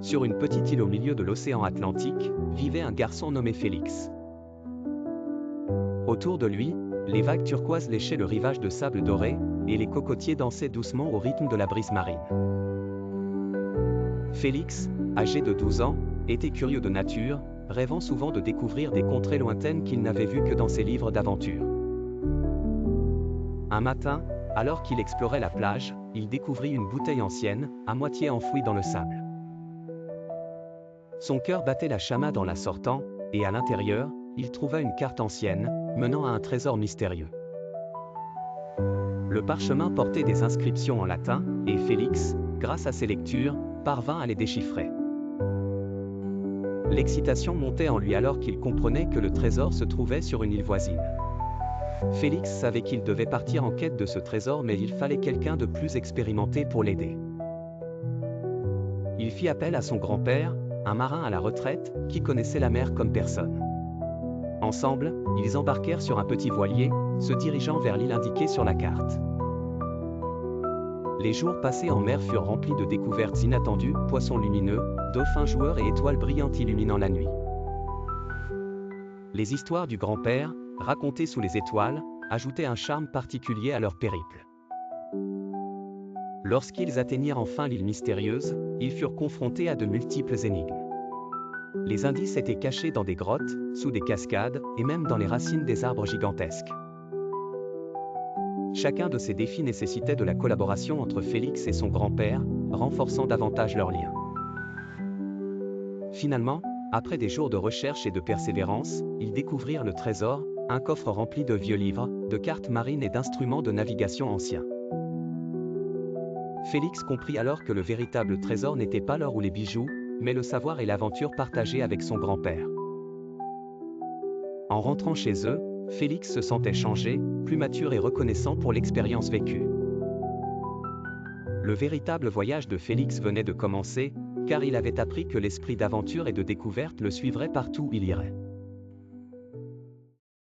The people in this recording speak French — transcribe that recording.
Sur une petite île au milieu de l'océan Atlantique, vivait un garçon nommé Félix. Autour de lui, les vagues turquoises léchaient le rivage de sable doré, et les cocotiers dansaient doucement au rythme de la brise marine. Félix, âgé de 12 ans, était curieux de nature, rêvant souvent de découvrir des contrées lointaines qu'il n'avait vues que dans ses livres d'aventures. Un matin, alors qu'il explorait la plage, il découvrit une bouteille ancienne, à moitié enfouie dans le sable. Son cœur battait la chamade en la sortant, et à l'intérieur, il trouva une carte ancienne, menant à un trésor mystérieux. Le parchemin portait des inscriptions en latin, et Félix, grâce à ses lectures, parvint à les déchiffrer. L'excitation montait en lui alors qu'il comprenait que le trésor se trouvait sur une île voisine. Félix savait qu'il devait partir en quête de ce trésor, mais il fallait quelqu'un de plus expérimenté pour l'aider. Il fit appel à son grand-père, un marin à la retraite, qui connaissait la mer comme personne. Ensemble, ils embarquèrent sur un petit voilier, se dirigeant vers l'île indiquée sur la carte. Les jours passés en mer furent remplis de découvertes inattendues, poissons lumineux, dauphins joueurs et étoiles brillantes illuminant la nuit. Les histoires du grand-père, racontées sous les étoiles, ajoutaient un charme particulier à leur périple. Lorsqu'ils atteignirent enfin l'île mystérieuse, ils furent confrontés à de multiples énigmes. Les indices étaient cachés dans des grottes, sous des cascades, et même dans les racines des arbres gigantesques. Chacun de ces défis nécessitait de la collaboration entre Félix et son grand-père, renforçant davantage leurs liens. Finalement, après des jours de recherche et de persévérance, ils découvrirent le trésor, un coffre rempli de vieux livres, de cartes marines et d'instruments de navigation anciens. Félix comprit alors que le véritable trésor n'était pas l'or ou les bijoux, mais le savoir et l'aventure partagée avec son grand-père. En rentrant chez eux, Félix se sentait changé, plus mature et reconnaissant pour l'expérience vécue. Le véritable voyage de Félix venait de commencer, car il avait appris que l'esprit d'aventure et de découverte le suivrait partout où il irait.